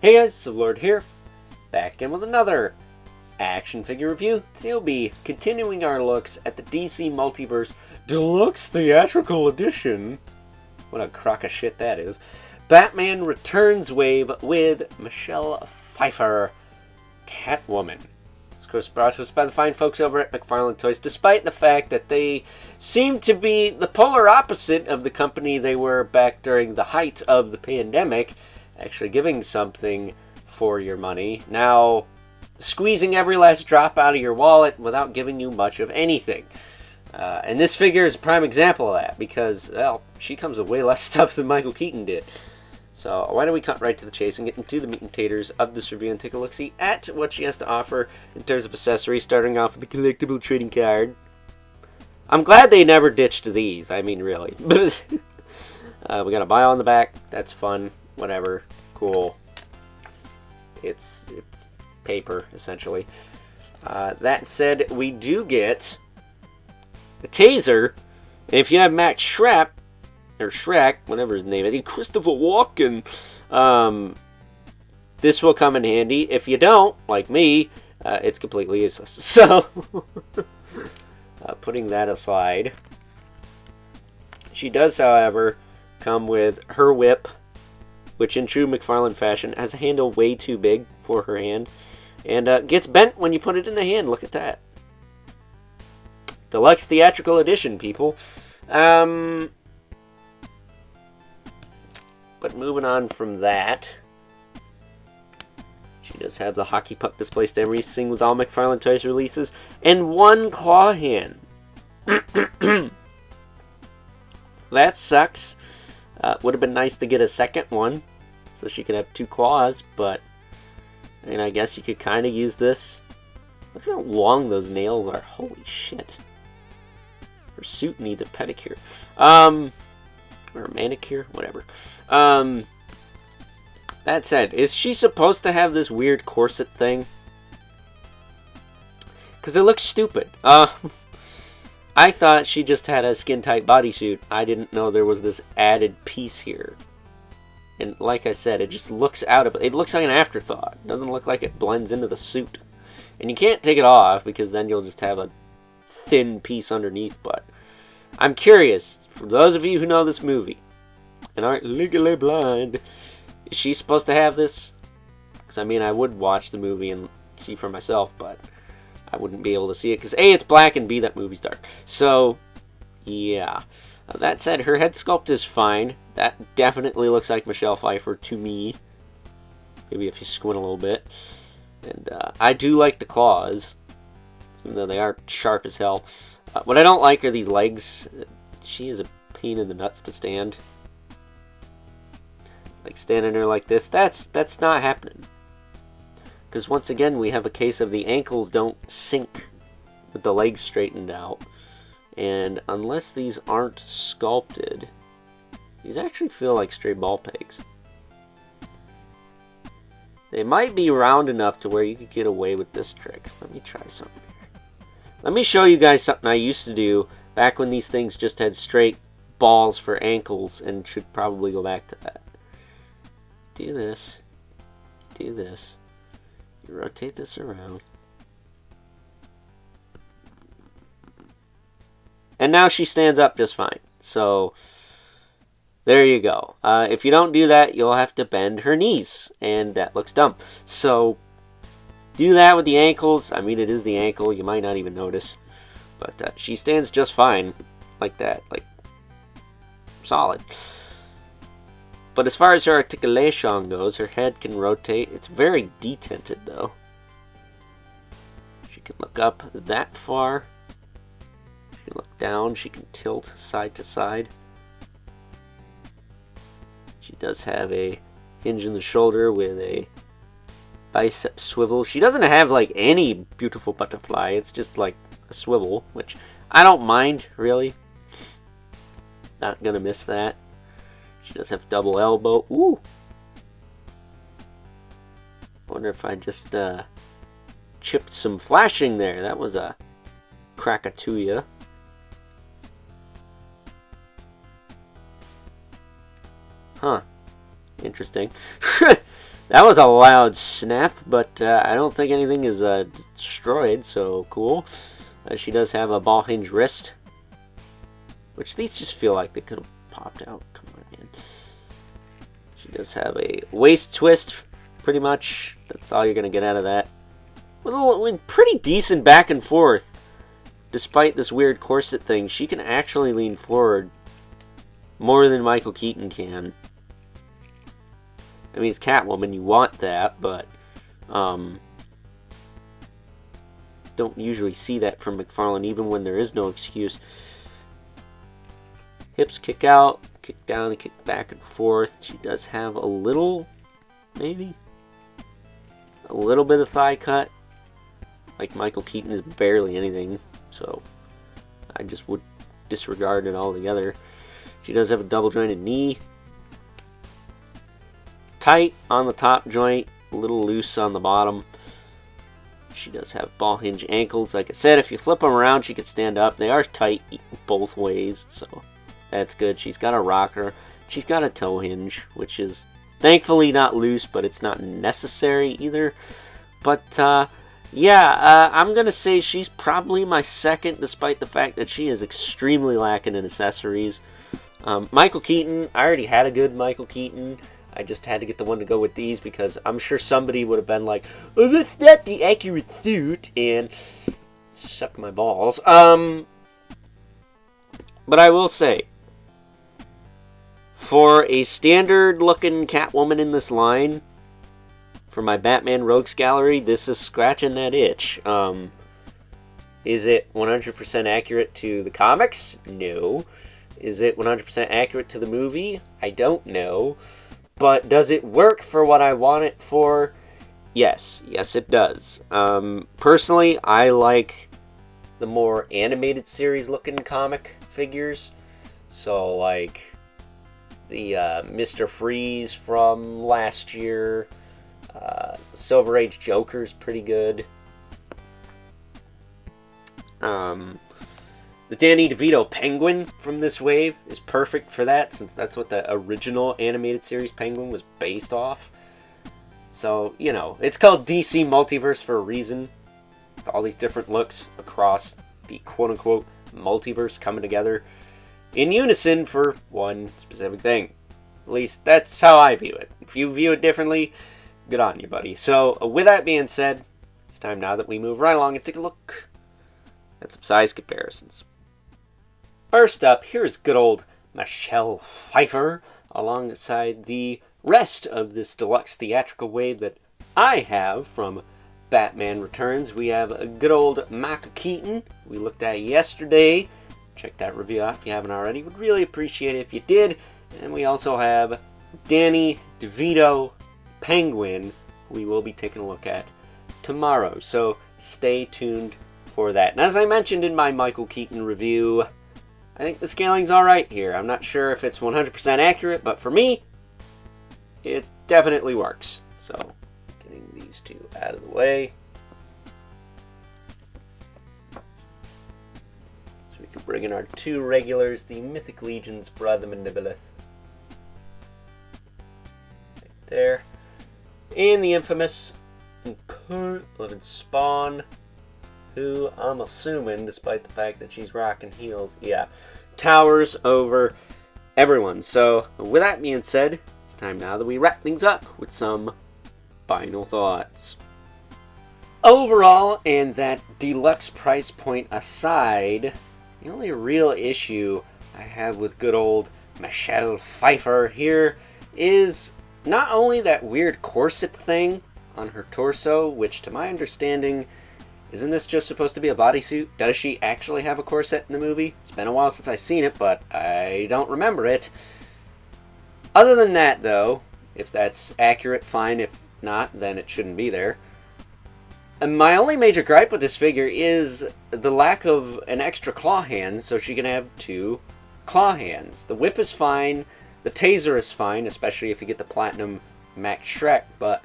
Hey guys, so Lord here, back in with another action figure review. Today we'll be continuing our looks at the DC Multiverse Deluxe Theatrical Edition. What a crock of shit that is. Batman Returns wave with Michelle Pfeiffer, Catwoman. This of course brought to us by the fine folks over at McFarlane Toys, despite the fact that they seem to be the polar opposite of the company they were back during the height of the pandemic. Actually giving something for your money. Now, squeezing every last drop out of your wallet without giving you much of anything. And this figure is a prime example of that because, well, she comes with way less stuff than Michael Keaton did. So why don't we cut right to the chase and get into the meat and taters of this review and take a look-see at what she has to offer in terms of accessories, starting off with the collectible trading card. I'm glad they never ditched these, I mean really. We got a bio on the back, that's fun. Whatever, cool. It's paper, essentially. That said, we do get a taser, and if you have Max Shrek, or Shrek, whatever his name is, Christopher Walken, this will come in handy. If you don't, like me, it's completely useless. So, putting that aside, she does, however, come with her whip, which in true McFarlane fashion has a handle way too big for her hand, and gets bent when you put it in the hand. Look at that. Deluxe Theatrical Edition, people. But moving on from that, she does have the hockey puck display stand racing with all McFarlane Toys releases, and one claw hand. That sucks. Would have been nice to get a second one, so she could have two claws, but I mean, I guess you could kind of use this. Look at how long those nails are. Holy shit. Her suit needs a pedicure. Or a manicure, whatever. That said, is she supposed to have this weird corset thing? Because it looks stupid. I thought she just had a skin-tight bodysuit. I didn't know there was this added piece here. And like I said, it just looks out of it. It looks like an afterthought. It doesn't look like it blends into the suit. And you can't take it off because then you'll just have a thin piece underneath. But I'm curious, for those of you who know this movie and aren't legally blind, is she supposed to have this? Because I mean, I would watch the movie and see for myself, but I wouldn't be able to see it because A, it's black, and B, that movie's dark. So, yeah. That said, her head sculpt is fine. That definitely looks like Michelle Pfeiffer to me. Maybe if you squint a little bit. And I do like the claws, even though they are sharp as hell. What I don't like are these legs. She is a pain in the nuts to stand. Like standing there like this, that's not happening. Because once again, we have a case of the ankles don't sync with the legs straightened out. And unless these aren't sculpted, these actually feel like stray ball pegs. They might be round enough to where you could get away with this trick. Let me try something here. Let me show you guys something I used to do back when these things just had straight balls for ankles, and should probably go back to that. Do this. Do this. You rotate this around. And now she stands up just fine. So, there you go. If you don't do that, you'll have to bend her knees. And that looks dumb. So, do that with the ankles. I mean, it is the ankle. You might not even notice. But she stands just fine. Like that. Like, solid. But as far as her articulation goes, her head can rotate. It's very detented, though. She can look up that far. She can look down. She can tilt side to side. She does have a hinge in the shoulder with a bicep swivel. She doesn't have, like, any beautiful butterfly. It's just, like, a swivel, which I don't mind, really. Not gonna miss that. She does have double elbow. Ooh! Wonder if I just chipped some flashing there. That was a Krakatuya. Huh. Interesting. That was a loud snap, but I don't think anything is destroyed, so cool. She does have a ball hinge wrist, which these just feel like they could have popped out. Come on, man. She does have a waist twist, pretty much. That's all you're going to get out of that. With pretty decent back and forth. Despite this weird corset thing, she can actually lean forward more than Michael Keaton can. I mean, it's Catwoman, you want that, but don't usually see that from McFarlane, even when there is no excuse. Hips kick out, kick down, and kick back and forth. She does have a little, maybe, a little bit of thigh cut. Like Michael Keaton is barely anything, so I just would disregard it altogether. She does have a double jointed knee. Tight on the top joint, a little loose on the bottom. She does have ball hinge ankles. Like I said, if you flip them around, she could stand up. They are tight both ways, so that's good. She's got a rocker. She's got a toe hinge, which is thankfully not loose, but it's not necessary either. But, yeah, I'm going to say she's probably my second, despite the fact that she is extremely lacking in accessories. Michael Keaton, I already had a good Michael Keaton. I just had to get the one to go with these because I'm sure somebody would have been like, oh, that's not the accurate suit, and suck my balls. But I will say, for a standard-looking Catwoman in this line, for my Batman Rogues Gallery, this is scratching that itch. Is it 100% accurate to the comics? No. Is it 100% accurate to the movie? I don't know. But does it work for what I want it for? Yes. Yes, it does. Personally, I like the more animated series looking comic figures. So, like, the Mr. Freeze from last year. Silver Age Joker's pretty good. The Danny DeVito Penguin from this wave is perfect for that, since that's what the original animated series Penguin was based off. So, you know, it's called DC Multiverse for a reason. It's all these different looks across the quote-unquote multiverse coming together in unison for one specific thing. At least, that's how I view it. If you view it differently, good on you, buddy. So, with that being said, it's time now that we move right along and take a look at some size comparisons. First up, here's good old Michelle Pfeiffer, alongside the rest of this deluxe theatrical wave that I have from Batman Returns. We have a good old Michael Keaton we looked at yesterday. Check that review out if you haven't already. Would really appreciate it if you did. And we also have Danny DeVito Penguin we will be taking a look at tomorrow. So stay tuned for that. And as I mentioned in my Michael Keaton review, I think the scaling's alright here. I'm not sure if it's 100% accurate, but for me, it definitely works. So, getting these two out of the way. So we can bring in our two regulars, the Mythic Legion's Brother Manipulith. Right there. And the infamous Living Spawn, who I'm assuming, despite the fact that she's rocking heels, yeah, towers over everyone. So, with that being said, it's time now that we wrap things up with some final thoughts. Overall, and that deluxe price point aside, the only real issue I have with good old Michelle Pfeiffer here is not only that weird corset thing on her torso, which to my understanding, isn't this just supposed to be a bodysuit? Does she actually have a corset in the movie? It's been a while since I've seen it, but I don't remember it. Other than that, though, if that's accurate, fine. If not, then it shouldn't be there. And my only major gripe with this figure is the lack of an extra claw hand, so she can have two claw hands. The whip is fine. The taser is fine, especially if you get the Platinum Max Shrek, but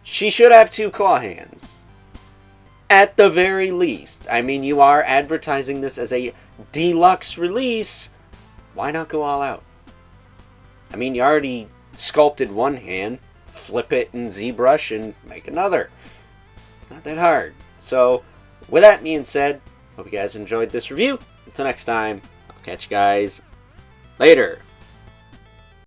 she should have two claw hands. At the very least. I mean, you are advertising this as a deluxe release. Why not go all out? I mean, you already sculpted one hand. flip it in ZBrush and make another. It's not that hard. So, with that being said, hope you guys enjoyed this review. Until next time, I'll catch you guys later.